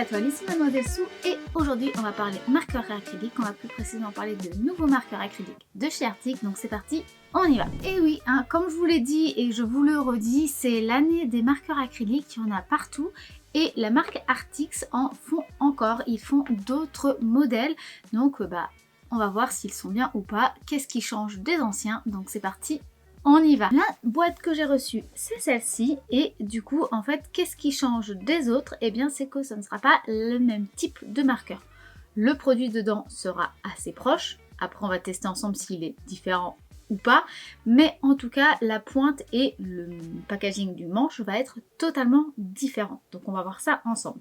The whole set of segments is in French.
toi, ici Mademoiselle Sou et aujourd'hui on va parler marqueur acrylique, on va plus précisément parler de nouveaux marqueurs acryliques de chez Arctic, donc c'est parti, on y va. Et oui, comme je vous l'ai dit et je vous le redis, c'est l'année des marqueurs acryliques, il y en a partout et la marque Arctic en font encore, ils font d'autres modèles, donc on va voir s'ils sont bien ou pas, qu'est-ce qui change des anciens, donc c'est parti. On y va. La boîte que j'ai reçue, c'est celle-ci. Et du coup, en fait, qu'est-ce qui change des autres? Eh bien, c'est que ça ne sera pas le même type de marqueur. Le produit dedans sera assez proche. Après, on va tester ensemble s'il est différent ou pas. Mais en tout cas, la pointe et le packaging du manche va être totalement différent. Donc, on va voir ça ensemble.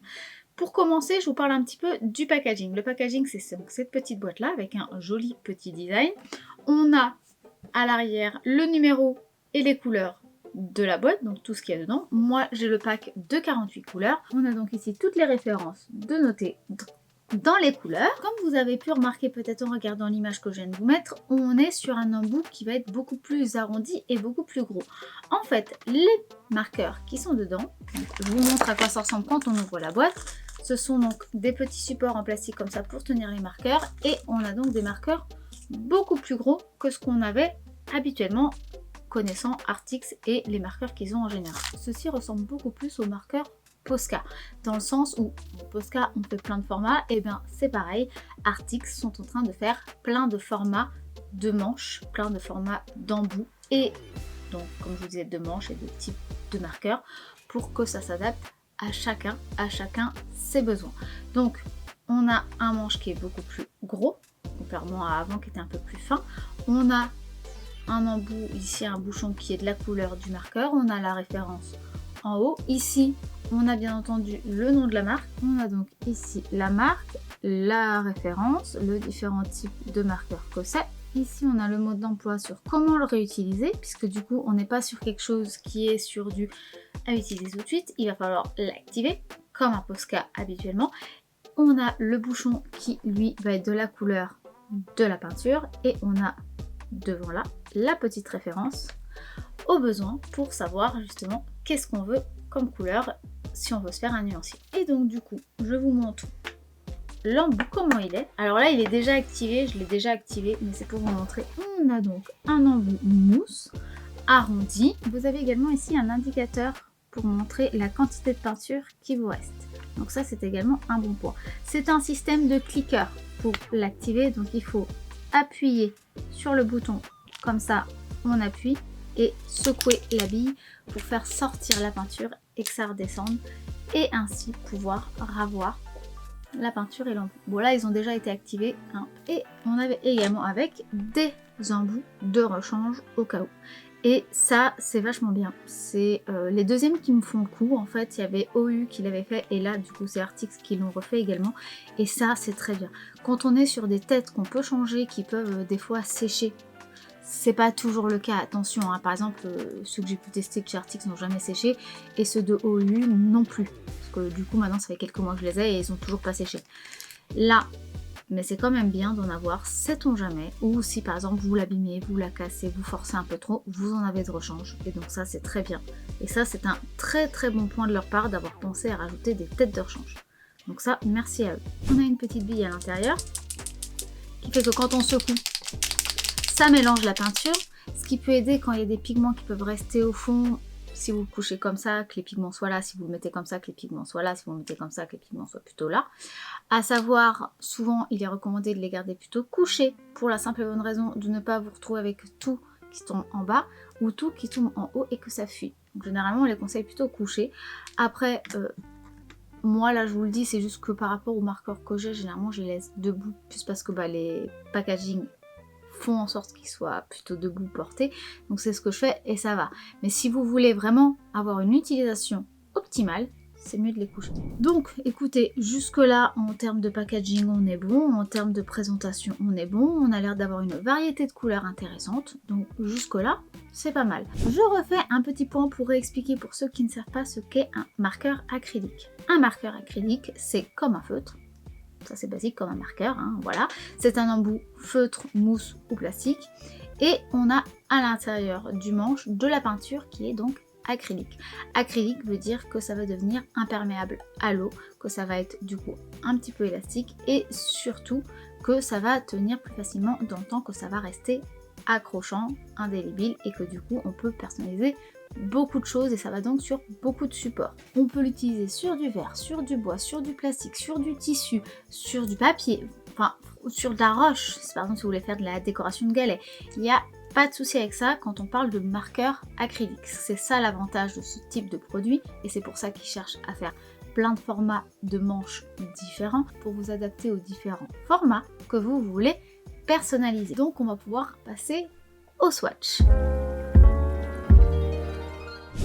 Pour commencer, je vous parle un petit peu du packaging. Le packaging, c'est cette petite boîte-là avec un joli petit design. On a à l'arrière le numéro et les couleurs de la boîte, donc tout ce qu'il y a dedans. Moi j'ai le pack de 48 couleurs. On a donc ici toutes les références de noter dans les couleurs. Comme vous avez pu remarquer peut-être en regardant l'image que je viens de vous mettre, on est sur un embout qui va être beaucoup plus arrondi et beaucoup plus gros. En fait, les marqueurs qui sont dedans, je vous montre à quoi ça ressemble quand on ouvre la boîte. Ce sont donc des petits supports en plastique comme ça pour tenir les marqueurs et on a donc des marqueurs beaucoup plus gros que ce qu'on avait habituellement connaissant Arctic et les marqueurs qu'ils ont en général. Ceci ressemble beaucoup plus aux marqueurs Posca, dans le sens où Posca on fait plein de formats, et bien c'est pareil, Arctic sont en train de faire plein de formats de manches, plein de formats d'embout et donc comme je vous disais de manches et de types de marqueurs pour que ça s'adapte à chacun ses besoins. Donc on a un manche qui est beaucoup plus gros, contrairement à avant qui était un peu plus fin. On a un embout, ici un bouchon qui est de la couleur du marqueur. On a la référence en haut. Ici, on a bien entendu le nom de la marque. On a donc ici la marque, la référence, le différent type de marqueur que c'est. Ici, on a le mode d'emploi sur comment le réutiliser, puisque du coup, on n'est pas sur quelque chose qui est sur du à utiliser tout de suite. Il va falloir l'activer, comme un Posca habituellement. On a le bouchon qui, lui, va être de la couleur de la peinture. Et on a devant là la petite référence au besoin pour savoir justement qu'est-ce qu'on veut comme couleur si on veut se faire un nuancier. Et donc du coup, je vous montre l'embout comment il est. Alors là, il est déjà activé, je l'ai déjà activé, mais c'est pour vous montrer. On a donc un embout mousse arrondi. Vous avez également ici un indicateur pour montrer la quantité de peinture qui vous reste. Donc ça, c'est également un bon point. C'est un système de clicker pour l'activer, donc il faut appuyer sur le bouton, comme ça on appuie et secouer la bille pour faire sortir la peinture et que ça redescende et ainsi pouvoir ravoir la peinture et l'embout. Bon là ils ont déjà été activés et on avait également avec des embouts de rechange au cas où. Et ça, c'est vachement bien. C'est les deuxièmes qui me font le coup. En fait, il y avait OU qui l'avait fait et là, du coup, c'est Arctic qui l'ont refait également. Et ça, c'est très bien. Quand on est sur des têtes qu'on peut changer, qui peuvent des fois sécher, c'est pas toujours le cas. Attention, par exemple, ceux que j'ai pu tester chez Arctic n'ont jamais séché et ceux de OU non plus. Parce que du coup, maintenant, ça fait quelques mois que je les ai et ils ont toujours pas séché. Là, mais c'est quand même bien d'en avoir, sait-on jamais, ou si par exemple vous l'abîmez, vous la cassez, vous forcez un peu trop, vous en avez de rechange, et donc ça c'est très bien. Et ça c'est un très très bon point de leur part d'avoir pensé à rajouter des têtes de rechange. Donc ça, merci à eux. On a une petite bille à l'intérieur, qui fait que quand on secoue, ça mélange la peinture, ce qui peut aider quand il y a des pigments qui peuvent rester au fond, si vous le couchez comme ça, que les pigments soient là, si vous le mettez comme ça, que les pigments soient là, si vous le mettez comme ça, que les pigments soient plutôt là. À savoir, souvent, il est recommandé de les garder plutôt couchés pour la simple et bonne raison de ne pas vous retrouver avec tout qui tombe en bas ou tout qui tombe en haut et que ça fuit. Donc généralement, on les conseille plutôt couchés. Après, moi là, je vous le dis, c'est juste que par rapport aux marqueurs que j'ai, généralement, je les laisse debout, plus parce que les packaging font en sorte qu'ils soient plutôt debout portés. Donc c'est ce que je fais et ça va. Mais si vous voulez vraiment avoir une utilisation optimale, c'est mieux de les coucher. Donc écoutez, jusque là en termes de packaging on est bon, en termes de présentation on est bon, on a l'air d'avoir une variété de couleurs intéressantes, donc jusque là c'est pas mal. Je refais un petit point pour réexpliquer pour ceux qui ne savent pas ce qu'est un marqueur acrylique. Un marqueur acrylique c'est comme un feutre, ça c'est basique comme un marqueur, voilà. C'est un embout feutre, mousse ou plastique et on a à l'intérieur du manche de la peinture qui est donc acrylique. Acrylique veut dire que ça va devenir imperméable à l'eau, que ça va être du coup un petit peu élastique et surtout que ça va tenir plus facilement dans le temps, que ça va rester accrochant, indélébile et que du coup on peut personnaliser beaucoup de choses et ça va donc sur beaucoup de supports. On peut l'utiliser sur du verre, sur du bois, sur du plastique, sur du tissu, sur du papier, enfin sur de la roche, par exemple si vous voulez faire de la décoration de galets. Il n'y a pas de souci avec ça quand on parle de marqueur acrylique. C'est ça l'avantage de ce type de produit et c'est pour ça qu'ils cherchent à faire plein de formats de manches différents pour vous adapter aux différents formats que vous voulez personnaliser. Donc on va pouvoir passer au swatch.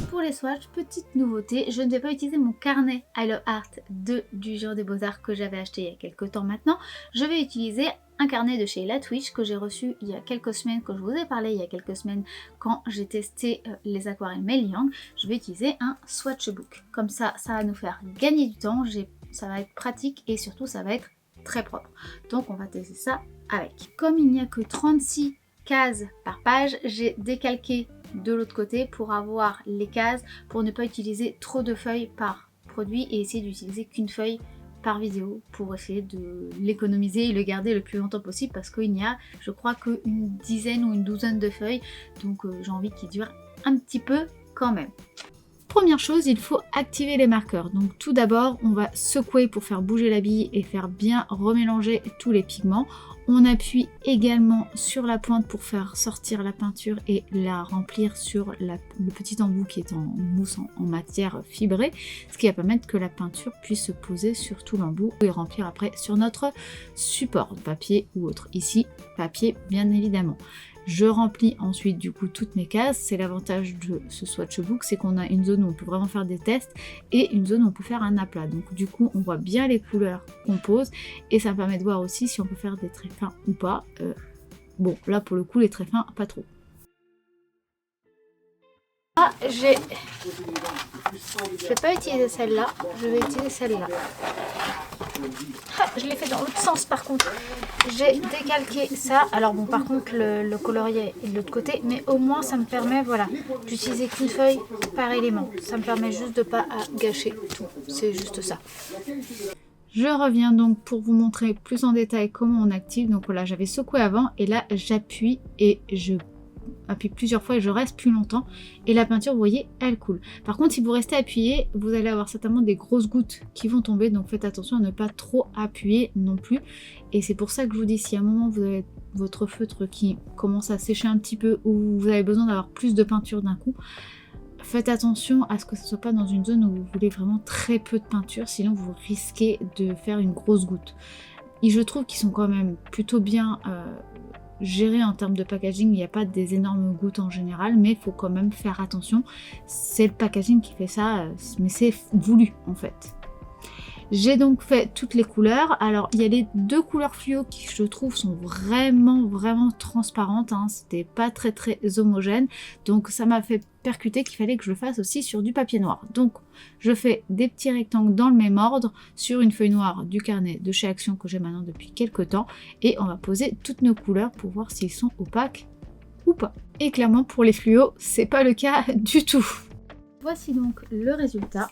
Pour les swatchs, petite nouveauté, je ne vais pas utiliser mon carnet I Love Art 2 du Jour des Beaux-Arts que j'avais acheté il y a quelques temps maintenant. Je vais utiliser un carnet de chez La Twitch que j'ai reçu il y a quelques semaines, que je vous ai parlé il y a quelques semaines quand j'ai testé les aquarelles Mei Liang. Je vais utiliser un swatchbook. Comme ça, ça va nous faire gagner du temps, ça va être pratique et surtout ça va être très propre. Donc on va tester ça avec. Comme il n'y a que 36 cases par page, j'ai décalqué de l'autre côté pour avoir les cases, pour ne pas utiliser trop de feuilles par produit et essayer d'utiliser qu'une feuille par vidéo pour essayer de l'économiser et le garder le plus longtemps possible parce qu'il n'y a, je crois, qu'une dizaine ou une douzaine de feuilles, donc j'ai envie qu'il dure un petit peu quand même. Première chose, il faut activer les marqueurs. Donc tout d'abord, on va secouer pour faire bouger la bille et faire bien remélanger tous les pigments. On appuie également sur la pointe pour faire sortir la peinture et la remplir sur le petit embout qui est en mousse en matière fibrée, ce qui va permettre que la peinture puisse se poser sur tout l'embout et remplir après sur notre support, papier ou autre. Ici, papier bien évidemment. Je remplis ensuite du coup toutes mes cases. C'est l'avantage de ce swatchbook, c'est qu'on a une zone où on peut vraiment faire des tests et une zone où on peut faire un aplat. Donc du coup on voit bien les couleurs qu'on pose et ça me permet de voir aussi si on peut faire des traits fins ou pas. Bon là pour le coup les traits fins pas trop. Ah, je vais pas utiliser celle-là, je vais utiliser celle-là. Ah, je l'ai fait dans l'autre sens par contre. J'ai décalqué ça. Alors bon par contre le colorier est de l'autre côté, mais au moins ça me permet voilà d'utiliser qu'une feuille par élément. Ça me permet juste de pas gâcher tout. C'est juste ça. Je reviens donc pour vous montrer plus en détail comment on active. Donc voilà, j'avais secoué avant et là j'appuie et je appuie plusieurs fois et je reste plus longtemps et la peinture vous voyez elle coule. Par contre si vous restez appuyé vous allez avoir certainement des grosses gouttes qui vont tomber, donc faites attention à ne pas trop appuyer non plus et c'est pour ça que je vous dis si à un moment vous avez votre feutre qui commence à sécher un petit peu ou vous avez besoin d'avoir plus de peinture d'un coup, faites attention à ce que ce soit pas dans une zone où vous voulez vraiment très peu de peinture, sinon vous risquez de faire une grosse goutte. Et je trouve qu'ils sont quand même plutôt bien géré en termes de packaging, il n'y a pas des énormes gouttes en général, mais il faut quand même faire attention. C'est le packaging qui fait ça, mais c'est voulu en fait. J'ai donc fait toutes les couleurs. Alors il y a les deux couleurs fluo qui je trouve sont vraiment transparentes, hein. C'était pas très homogène, donc ça m'a fait percuter qu'il fallait que je le fasse aussi sur du papier noir. Donc je fais des petits rectangles dans le même ordre sur une feuille noire du carnet de chez Action que j'ai maintenant depuis quelques temps et on va poser toutes nos couleurs pour voir s'ils sont opaques ou pas. Et clairement pour les fluos c'est pas le cas du tout. Voici donc le résultat.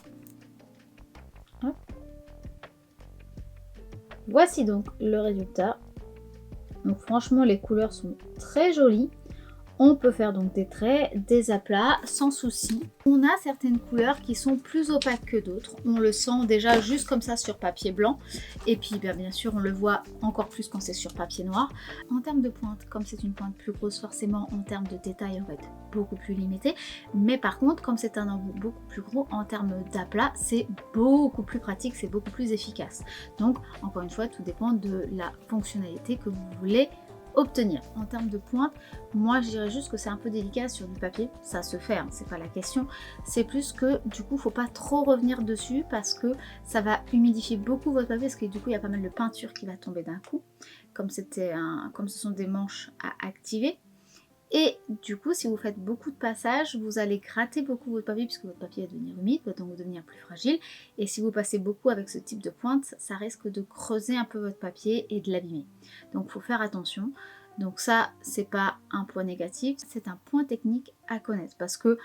Hop. Voici donc le résultat. Donc franchement les couleurs sont très jolies. On peut faire donc des traits, des aplats sans souci. On a certaines couleurs qui sont plus opaques que d'autres. On le sent déjà juste comme ça sur papier blanc. Et puis bien sûr on le voit encore plus quand c'est sur papier noir. En termes de pointe, comme c'est une pointe plus grosse forcément en termes de détail on va être beaucoup plus limité. Mais par contre comme c'est un embout beaucoup plus gros en termes d'aplat c'est beaucoup plus pratique, c'est beaucoup plus efficace. Donc encore une fois tout dépend de la fonctionnalité que vous voulez obtenir. En termes de pointe, moi je dirais juste que c'est un peu délicat sur du papier, ça se fait, hein, c'est pas la question, c'est plus que du coup faut pas trop revenir dessus parce que ça va humidifier beaucoup votre papier parce que du coup il y a pas mal de peinture qui va tomber d'un coup, comme ce sont des manches à activer. Et du coup, si vous faites beaucoup de passages, vous allez gratter beaucoup votre papier puisque votre papier va devenir humide, va donc devenir plus fragile. Et si vous passez beaucoup avec ce type de pointe, ça risque de creuser un peu votre papier et de l'abîmer. Donc il faut faire attention. Donc ça, c'est pas un point négatif, c'est un point technique à connaître parce que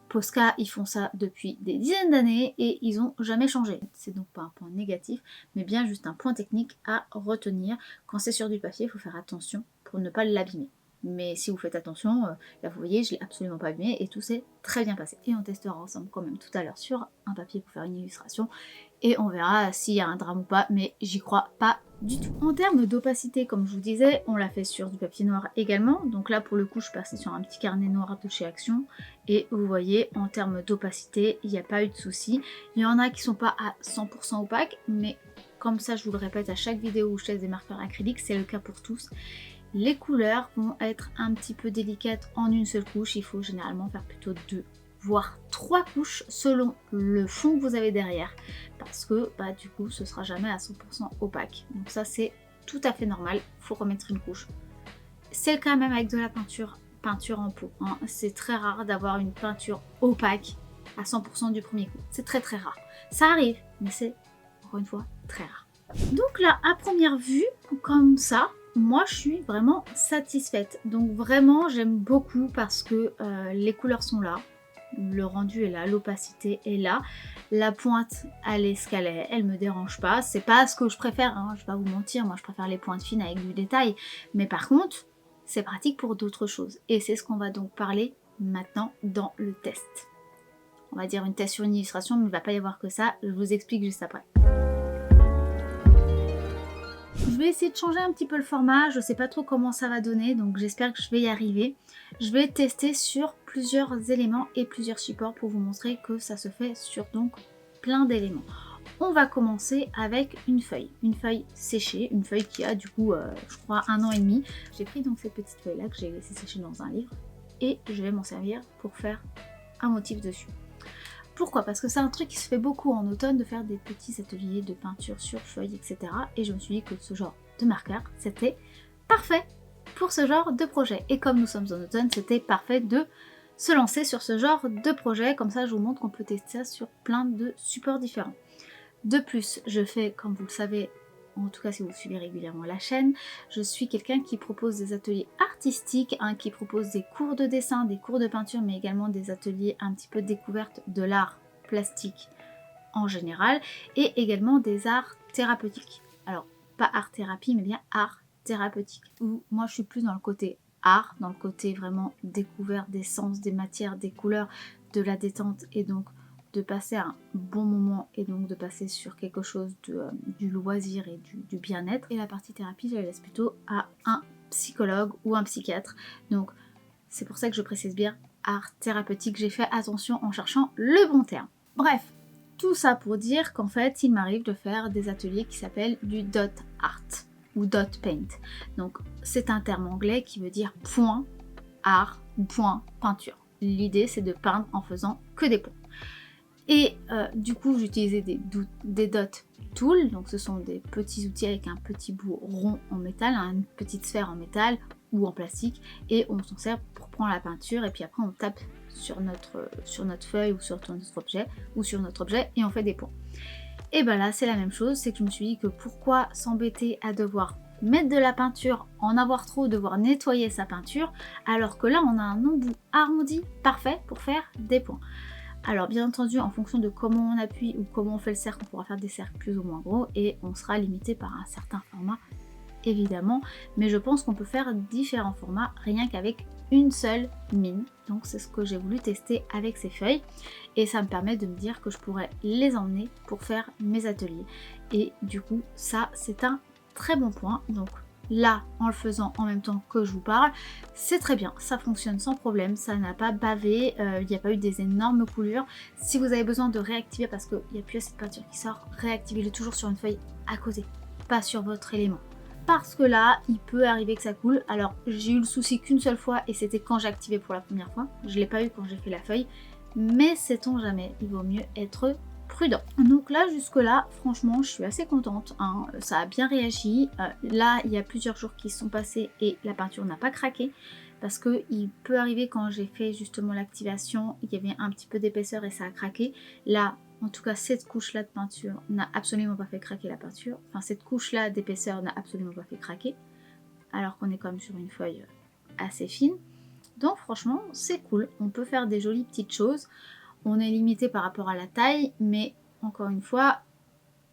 Posca, ils font ça depuis des dizaines d'années et ils n'ont jamais changé. C'est donc pas un point négatif, mais bien juste un point technique à retenir. Quand c'est sur du papier, il faut faire attention pour ne pas l'abîmer. Mais si vous faites attention, là vous voyez, je ne l'ai absolument pas abîmé et tout s'est très bien passé. Et on testera ensemble quand même tout à l'heure sur un papier pour faire une illustration. Et on verra s'il y a un drame ou pas, mais j'y crois pas du tout. En termes d'opacité, comme je vous disais, on l'a fait sur du papier noir également. Donc là, pour le coup, je suis passée sur un petit carnet noir de chez Action. Et vous voyez, en termes d'opacité, il n'y a pas eu de souci. Il y en a qui sont pas à 100% opaques, mais comme ça, je vous le répète à chaque vidéo où je teste des marqueurs acryliques, c'est le cas pour tous. Les couleurs vont être un petit peu délicates en une seule couche. Il faut généralement faire plutôt 2 voire 3 couches selon le fond que vous avez derrière, parce que bah, du coup ce sera jamais à 100% opaque. Donc ça c'est tout à fait normal, il faut remettre une couche. C'est le cas même avec de la peinture en pot, hein. C'est très rare d'avoir une peinture opaque à 100% du premier coup, c'est très rare. Ça arrive, mais c'est encore une fois très rare. Donc là, à première vue, comme ça, moi je suis vraiment satisfaite. Donc vraiment j'aime beaucoup parce que les couleurs sont là. Le rendu est là, l'opacité est là, la pointe elle est ce qu'elle est, elle me dérange pas, c'est pas ce que je préfère, hein, je vais pas vous mentir, moi je préfère les pointes fines avec du détail, mais par contre c'est pratique pour d'autres choses et c'est ce qu'on va donc parler maintenant dans le test. On va dire une test sur une illustration, mais il ne va pas y avoir que ça, je vous explique juste après. Je vais essayer de changer un petit peu le format, je sais pas trop comment ça va donner, donc j'espère que je vais y arriver. Je vais tester sur plusieurs éléments et plusieurs supports pour vous montrer que ça se fait sur donc plein d'éléments. On va commencer avec une feuille séchée, une feuille qui a du coup je crois 1 an et demi. J'ai pris donc cette petite feuille là que j'ai laissée sécher dans un livre et je vais m'en servir pour faire un motif dessus. Pourquoi? Parce que c'est un truc qui se fait beaucoup en automne de faire des petits ateliers de peinture sur feuilles, etc. Et je me suis dit que ce genre de marqueur, c'était parfait pour ce genre de projet. Et comme nous sommes en automne, c'était parfait de se lancer sur ce genre de projet. Comme ça, je vous montre qu'on peut tester ça sur plein de supports différents. De plus, je fais, comme vous le savez, en tout cas si vous suivez régulièrement la chaîne, je suis quelqu'un qui propose des ateliers artistiques, hein, qui propose des cours de dessin, des cours de peinture, mais également des ateliers un petit peu découverte de l'art plastique en général, et également des arts thérapeutiques. Alors, pas art thérapie, mais bien art thérapeutique, où moi je suis plus dans le côté art, dans le côté vraiment découverte des sens, des matières, des couleurs, de la détente, et donc de passer un bon moment et donc de passer sur quelque chose du loisir et du bien-être. Et la partie thérapie, je la laisse plutôt à un psychologue ou un psychiatre. Donc c'est pour ça que je précise bien art thérapeutique. J'ai fait attention en cherchant le bon terme. Bref, tout ça pour dire qu'en fait, il m'arrive de faire des ateliers qui s'appellent du dot art ou dot paint. Donc c'est un terme anglais qui veut dire point art ou point peinture. L'idée c'est de peindre en faisant que des points. Et du coup j'utilisais des dot tools, donc ce sont des petits outils avec un petit bout rond en métal, une petite sphère en métal ou en plastique, et on s'en sert pour prendre la peinture et puis après on tape sur notre feuille ou sur notre objet et on fait des points. Et ben là c'est la même chose, c'est que je me suis dit que pourquoi s'embêter à devoir mettre de la peinture, en avoir trop, devoir nettoyer sa peinture, alors que là on a un embout arrondi parfait pour faire des points. Alors bien entendu en fonction de comment on appuie ou comment on fait le cercle, on pourra faire des cercles plus ou moins gros et on sera limité par un certain format évidemment, mais je pense qu'on peut faire différents formats rien qu'avec une seule mine. Donc c'est ce que j'ai voulu tester avec ces feuilles et ça me permet de me dire que je pourrais les emmener pour faire mes ateliers. Et du coup ça c'est un très bon point. Donc là, en le faisant en même temps que je vous parle, c'est très bien, ça fonctionne sans problème, ça n'a pas bavé, il n'y a pas eu des énormes coulures. Si vous avez besoin de réactiver parce qu'il n'y a plus assez de peinture qui sort, réactivez-le toujours sur une feuille à côté, pas sur votre élément. Parce que là, il peut arriver que ça coule. Alors, j'ai eu le souci qu'une seule fois et c'était quand j'ai activé pour la première fois. Je ne l'ai pas eu quand j'ai fait la feuille, mais sait-on jamais, il vaut mieux être prudent. Donc là jusque là franchement je suis assez contente, hein. Ça a bien réagi, là il y a plusieurs jours qui se sont passés et la peinture n'a pas craqué parce que il peut arriver quand j'ai fait justement l'activation, il y avait un petit peu d'épaisseur et ça a craqué. Là en tout cas cette couche là de peinture n'a absolument pas fait craquer la peinture, enfin cette couche là d'épaisseur n'a absolument pas fait craquer alors qu'on est quand même sur une feuille assez fine. Donc franchement c'est cool, on peut faire des jolies petites choses. On est limité par rapport à la taille, mais encore une fois,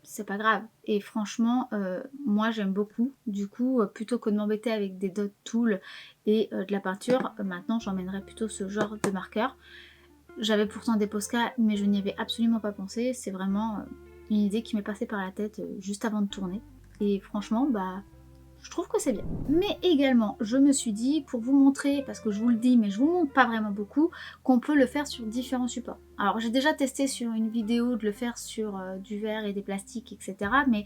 c'est pas grave. Et franchement, moi j'aime beaucoup. Du coup, plutôt que de m'embêter avec des dot tools et de la peinture, maintenant j'emmènerai plutôt ce genre de marqueur. J'avais pourtant des Posca, mais je n'y avais absolument pas pensé. C'est vraiment une idée qui m'est passée par la tête juste avant de tourner. Et franchement, bah, je trouve que c'est bien. Mais également, je me suis dit, pour vous montrer, parce que je vous le dis, mais je vous montre pas vraiment beaucoup, qu'on peut le faire sur différents supports. Alors j'ai déjà testé sur une vidéo de le faire sur du verre et des plastiques, etc. Mais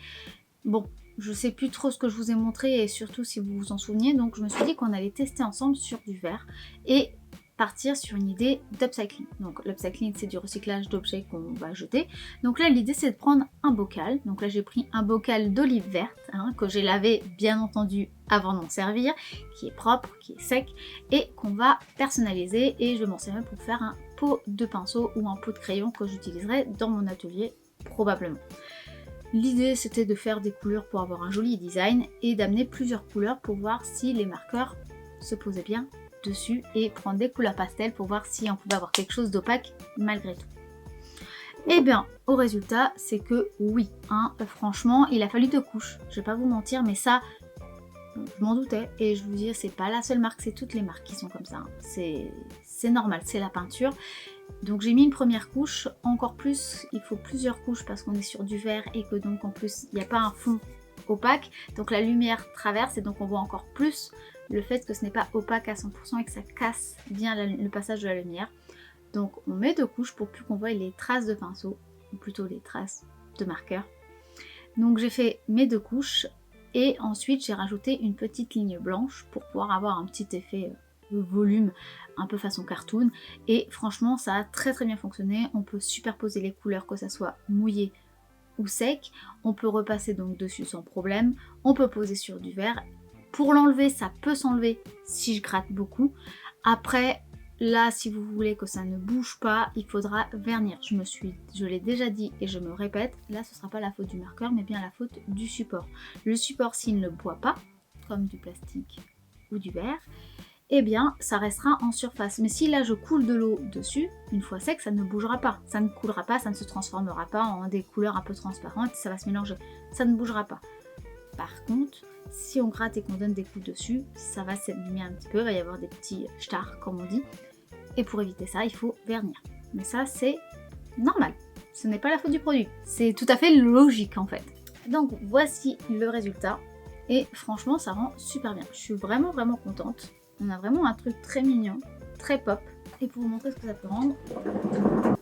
bon, je sais plus trop ce que je vous ai montré et surtout si vous vous en souveniez. Donc je me suis dit qu'on allait tester ensemble sur du verre et partir sur une idée d'upcycling. Donc l'upcycling c'est du recyclage d'objets qu'on va jeter. Donc là l'idée c'est de prendre un bocal. Donc là j'ai pris un bocal d'olive verte que j'ai lavé bien entendu avant de m'en servir, qui est propre, qui est sec et qu'on va personnaliser et je m'en servir pour faire un pot de pinceau ou un pot de crayon que j'utiliserai dans mon atelier probablement. L'idée c'était de faire des couleurs pour avoir un joli design et d'amener plusieurs couleurs pour voir si les marqueurs se posaient bien dessus et prendre des couleurs pastel pour voir si on pouvait avoir quelque chose d'opaque malgré tout. Et bien au résultat c'est que oui, franchement il a fallu 2 couches, je vais pas vous mentir mais ça je m'en doutais et je vous dis c'est pas la seule marque, c'est toutes les marques qui sont comme ça, c'est normal, c'est la peinture. Donc j'ai mis une première couche, encore plus il faut plusieurs couches parce qu'on est sur du verre et que donc en plus il n'y a pas un fond opaque, donc la lumière traverse et donc on voit encore plus le fait que ce n'est pas opaque à 100% et que ça casse bien le passage de la lumière. Donc on met 2 couches pour plus qu'on voit les traces de pinceau, ou plutôt les traces de marqueur. Donc j'ai fait mes 2 couches et ensuite j'ai rajouté une petite ligne blanche pour pouvoir avoir un petit effet volume un peu façon cartoon et franchement ça a très bien fonctionné. On peut superposer les couleurs que ça soit mouillé ou sec, on peut repasser donc dessus sans problème, on peut poser sur du verre. Pour l'enlever ça peut s'enlever si je gratte beaucoup. Après là si vous voulez que ça ne bouge pas il faudra vernir. Je l'ai déjà dit et je me répète, là ce sera pas la faute du marqueur mais bien la faute du support. Le support s'il ne boit pas comme du plastique ou du verre, eh bien ça restera en surface. Mais si là je coule de l'eau dessus, une fois sec, ça ne bougera pas, ça ne coulera pas, ça ne se transformera pas en des couleurs un peu transparentes, ça va se mélanger, ça ne bougera pas. Par contre, si on gratte et qu'on donne des coups dessus, ça va s'abîmer un petit peu, il va y avoir des petits stars comme on dit. Et pour éviter ça, il faut vernir. Mais ça c'est normal, ce n'est pas la faute du produit, c'est tout à fait logique en fait. Donc voici le résultat et franchement ça rend super bien, je suis vraiment contente. On a vraiment un truc très mignon, très pop. Et pour vous montrer ce que ça peut rendre,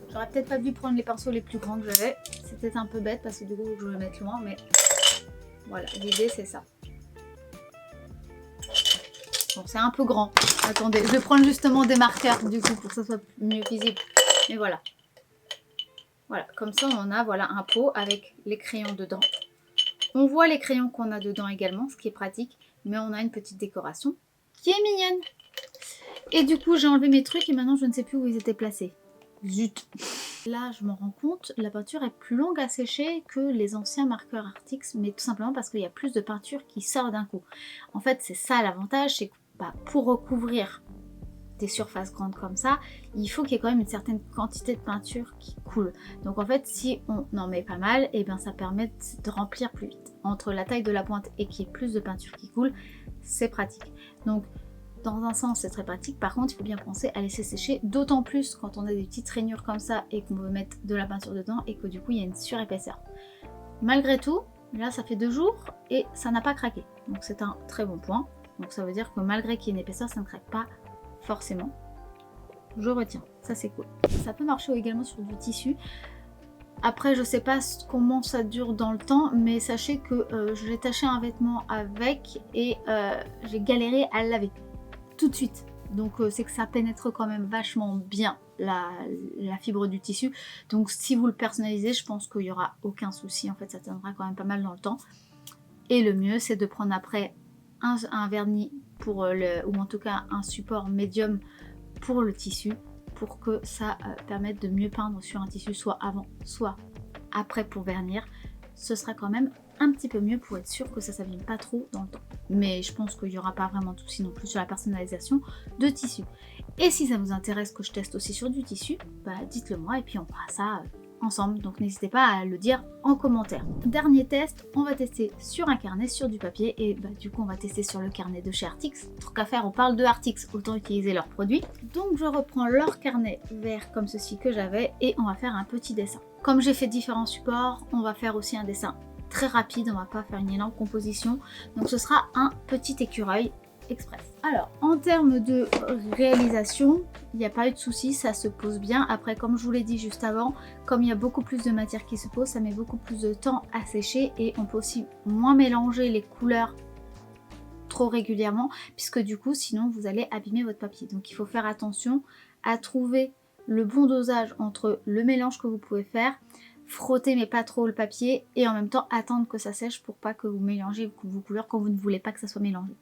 j'aurais peut-être pas dû prendre les pinceaux les plus grands que j'avais. C'était un peu bête parce que du coup je vais le mettre loin, mais voilà, l'idée c'est ça. Bon, c'est un peu grand. Attendez, je vais prendre justement des marqueurs du coup pour que ça soit mieux visible. Mais voilà. Voilà, comme ça on a voilà un pot avec les crayons dedans. On voit les crayons qu'on a dedans également, ce qui est pratique, mais on a une petite décoration qui est mignonne. Et du coup j'ai enlevé mes trucs et maintenant je ne sais plus où ils étaient placés. Zut. Là je me rends compte, la peinture est plus longue à sécher que les anciens marqueurs Artix, mais tout simplement parce qu'il y a plus de peinture qui sort d'un coup. En fait c'est ça l'avantage, c'est que pour recouvrir des surfaces grandes comme ça, il faut qu'il y ait quand même une certaine quantité de peinture qui coule. Donc en fait si on en met pas mal, et bien ça permet de remplir plus vite. Entre la taille de la pointe et qu'il y ait plus de peinture qui coule, c'est pratique. Donc dans un sens c'est très pratique, par contre il faut bien penser à laisser sécher, d'autant plus quand on a des petites rainures comme ça et qu'on veut mettre de la peinture dedans et que du coup il y a une surépaisseur. Malgré tout, là ça fait 2 jours et ça n'a pas craqué, donc c'est un très bon point. Donc ça veut dire que malgré qu'il y ait une épaisseur, ça ne craque pas forcément. Je retiens, ça c'est cool. Ça peut marcher également sur du tissu. Après je sais pas comment ça dure dans le temps, mais sachez que j'ai taché un vêtement avec et j'ai galéré à le laver tout de suite. Donc c'est que ça pénètre quand même vachement bien la fibre du tissu. Donc si vous le personnalisez, je pense qu'il n'y aura aucun souci. En fait ça tiendra quand même pas mal dans le temps. Et le mieux c'est de prendre après un vernis pour ou en tout cas un support médium pour le tissu, pour que ça permette de mieux peindre sur un tissu soit avant soit après pour vernir. Ce sera quand même un petit peu mieux pour être sûr que ça s'abîme pas trop dans le temps. mais je pense qu'il n'y aura pas vraiment de souci non plus sur la personnalisation de tissu. Et si ça vous intéresse que je teste aussi sur du tissu, bah dites-le moi et puis on fera ça ensemble, donc n'hésitez pas à le dire en commentaire. Dernier test, on va tester sur un carnet, sur du papier, et bah du coup on va tester sur le carnet de chez Artix. Trop qu'à faire, on parle de Artix, autant utiliser leurs produits. Donc je reprends leur carnet vert comme ceci que j'avais et on va faire un petit dessin. Comme j'ai fait différents supports, on va faire aussi un dessin très rapide, on va pas faire une énorme composition, donc ce sera un petit écureuil express. Alors, en termes de réalisation, il n'y a pas eu de souci, ça se pose bien. Après, comme je vous l'ai dit juste avant, comme il y a beaucoup plus de matière qui se pose, ça met beaucoup plus de temps à sécher et on peut aussi moins mélanger les couleurs trop régulièrement, puisque du coup, sinon, vous allez abîmer votre papier. Donc, il faut faire attention à trouver le bon dosage entre le mélange que vous pouvez faire, frotter mais pas trop le papier et en même temps attendre que ça sèche pour pas que vous mélangez vos couleurs quand vous ne voulez pas que ça soit mélangé.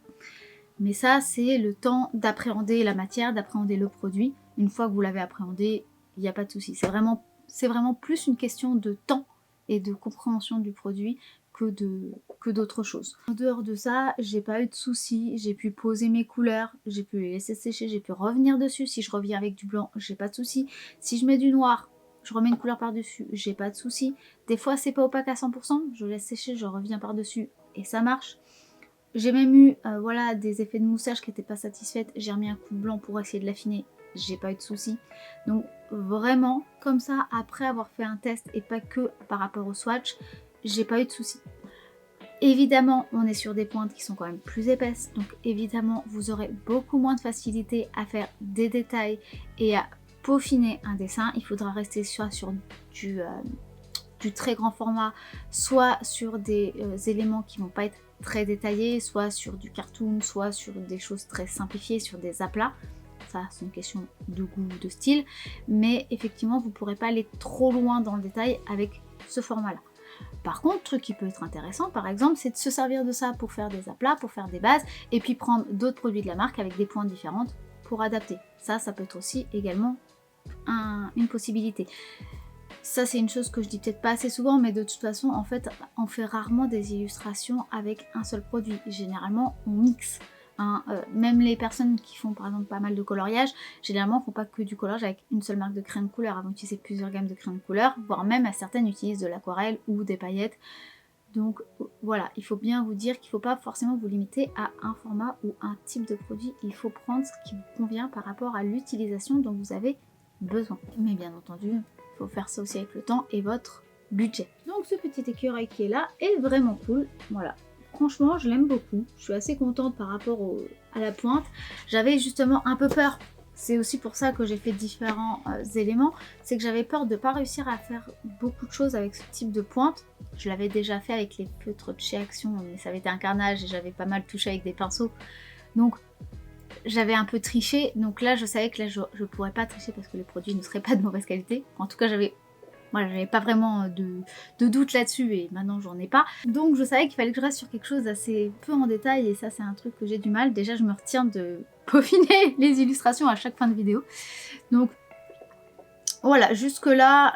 Mais ça, c'est le temps d'appréhender la matière, d'appréhender le produit. Une fois que vous l'avez appréhendé, il n'y a pas de souci. C'est vraiment plus une question de temps et de compréhension du produit que d'autres choses. En dehors de ça, j'ai pas eu de soucis. J'ai pu poser mes couleurs, j'ai pu les laisser sécher, j'ai pu revenir dessus. Si je reviens avec du blanc, j'ai pas de soucis. Si je mets du noir, je remets une couleur par-dessus, j'ai pas de soucis. Des fois, c'est pas opaque à 100%, je laisse sécher, je reviens par-dessus et ça marche. J'ai même eu voilà, des effets de moussage qui n'étaient pas satisfaites. J'ai remis un coup de blanc pour essayer de l'affiner. J'ai pas eu de soucis. Donc vraiment, comme ça, après avoir fait un test et pas que par rapport au swatch, j'ai pas eu de soucis. Évidemment, on est sur des pointes qui sont quand même plus épaisses. Donc évidemment, vous aurez beaucoup moins de facilité à faire des détails et à peaufiner un dessin. Il faudra rester soit sur du très grand format, soit sur des éléments qui vont pas être très détaillés, soit sur du cartoon, soit sur des choses très simplifiées, sur des aplats. Ça, c'est une question de goût, de style. Mais effectivement, vous ne pourrez pas aller trop loin dans le détail avec ce format-là. Par contre, truc qui peut être intéressant, par exemple, c'est de se servir de ça pour faire des aplats, pour faire des bases, et puis prendre d'autres produits de la marque avec des pointes différentes pour adapter. Ça peut être aussi également une possibilité. Ça, c'est une chose que je dis peut-être pas assez souvent, mais de toute façon, en fait, on fait rarement des illustrations avec un seul produit. Généralement, on mixe. Même les personnes qui font par exemple pas mal de coloriage, généralement, font pas que du coloriage avec une seule marque de crayon de couleur. Elles vont utiliser plusieurs gammes de crayons de couleur, voire même certaines utilisent de l'aquarelle ou des paillettes. Donc voilà, il faut bien vous dire qu'il ne faut pas forcément vous limiter à un format ou un type de produit. Il faut prendre ce qui vous convient par rapport à l'utilisation dont vous avez besoin. Mais bien entendu, il faut faire ça aussi avec le temps et votre budget. Donc ce petit écureuil qui est là est vraiment cool. Voilà, franchement je l'aime beaucoup. Je suis assez contente par rapport à la pointe. J'avais justement un peu peur. C'est aussi pour ça que j'ai fait différents éléments. C'est que j'avais peur de ne pas réussir à faire beaucoup de choses avec ce type de pointe. Je l'avais déjà fait avec les feutres de chez Action, mais ça avait été un carnage et j'avais pas mal touché avec des pinceaux. Donc j'avais un peu triché, donc là je savais que là je pourrais pas tricher parce que les produits ne seraient pas de mauvaise qualité. En tout cas j'avais pas vraiment de doute là-dessus et maintenant j'en ai pas. Donc je savais qu'il fallait que je reste sur quelque chose d'assez peu en détail et ça c'est un truc que j'ai du mal. Déjà je me retiens de peaufiner les illustrations à chaque fin de vidéo. Donc voilà, jusque là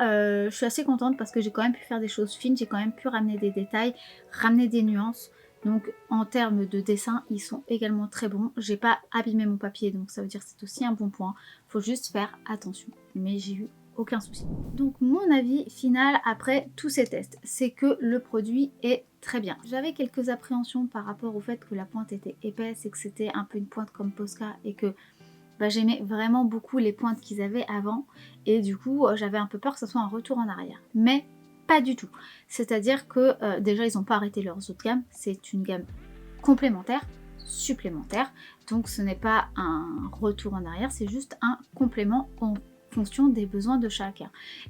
je suis assez contente parce que j'ai quand même pu faire des choses fines, j'ai quand même pu ramener des détails, ramener des nuances. Donc en termes de dessin, ils sont également très bons. J'ai pas abîmé mon papier, donc ça veut dire que c'est aussi un bon point. Faut juste faire attention. Mais j'ai eu aucun souci. Donc mon avis final après tous ces tests, c'est que le produit est très bien. J'avais quelques appréhensions par rapport au fait que la pointe était épaisse et que c'était un peu une pointe comme Posca et que j'aimais vraiment beaucoup les pointes qu'ils avaient avant. Et du coup, j'avais un peu peur que ce soit un retour en arrière. Mais pas du tout. C'est-à-dire que déjà ils n'ont pas arrêté leurs autres gammes, c'est une gamme complémentaire, supplémentaire, donc ce n'est pas un retour en arrière, c'est juste un complément en fonction des besoins de chacun.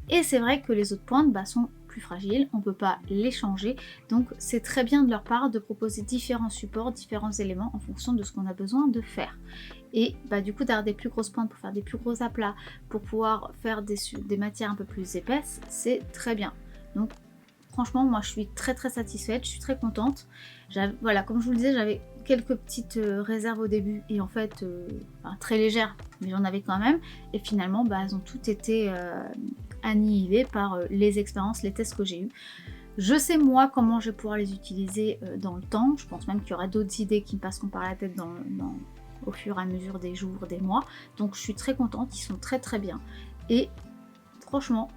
Et c'est vrai que les autres pointes sont plus fragiles, on ne peut pas les changer, donc c'est très bien de leur part de proposer différents supports, différents éléments en fonction de ce qu'on a besoin de faire. Et du coup d'avoir des plus grosses pointes pour faire des plus gros aplats, pour pouvoir faire des matières un peu plus épaisses, c'est très bien. Donc franchement moi je suis très satisfaite, je suis très contente. Voilà, comme je vous le disais, j'avais quelques petites réserves au début et en fait très légères, mais j'en avais quand même. Et finalement elles ont toutes été annihilées par les expériences, les tests que j'ai eus. Je sais moi comment je vais pouvoir les utiliser dans le temps. Je pense même qu'il y aura d'autres idées qui me passeront par la tête au fur et à mesure des jours, des mois. Donc je suis très contente, ils sont très très bien. Et franchement,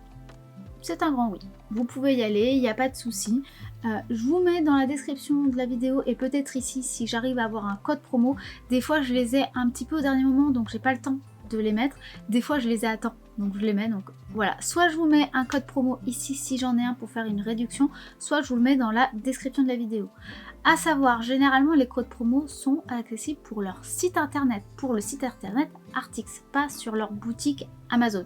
c'est un grand oui. Vous pouvez y aller, il n'y a pas de souci. Je vous mets dans la description de la vidéo et peut-être ici si j'arrive à avoir un code promo. Des fois je les ai un petit peu au dernier moment donc j'ai pas le temps de les mettre. Des fois je les ai à temps donc je les mets. Donc voilà, soit je vous mets un code promo ici si j'en ai un pour faire une réduction, soit je vous le mets dans la description de la vidéo. À savoir, généralement les codes promo sont accessibles pour leur site internet, pour le site internet Artix, pas sur leur boutique Amazon.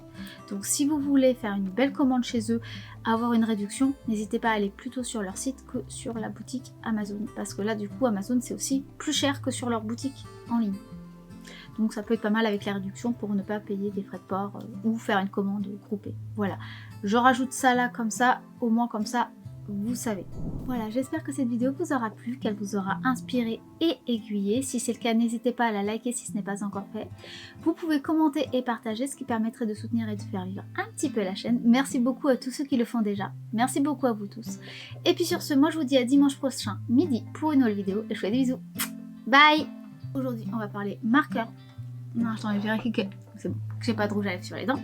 Donc si vous voulez faire une belle commande chez eux, avoir une réduction, n'hésitez pas à aller plutôt sur leur site que sur la boutique Amazon. Parce que là du coup Amazon c'est aussi plus cher que sur leur boutique en ligne. Donc ça peut être pas mal avec la réduction pour ne pas payer des frais de port ou faire une commande groupée. Voilà, je rajoute ça là comme ça, au moins comme ça vous savez. Voilà, j'espère que cette vidéo vous aura plu, qu'elle vous aura inspiré et aiguillé. Si c'est le cas, n'hésitez pas à la liker si ce n'est pas encore fait. Vous pouvez commenter et partager, ce qui permettrait de soutenir et de faire vivre un petit peu la chaîne. Merci beaucoup à tous ceux qui le font déjà. Merci beaucoup à vous tous. Et puis sur ce, moi je vous dis à dimanche prochain, midi, pour une nouvelle vidéo. Et je vous fais des bisous. Bye! Aujourd'hui, on va parler marqueur. Non, attendez, je vérifie que c'est bon, que j'ai pas de rouge à lèvres sur les dents.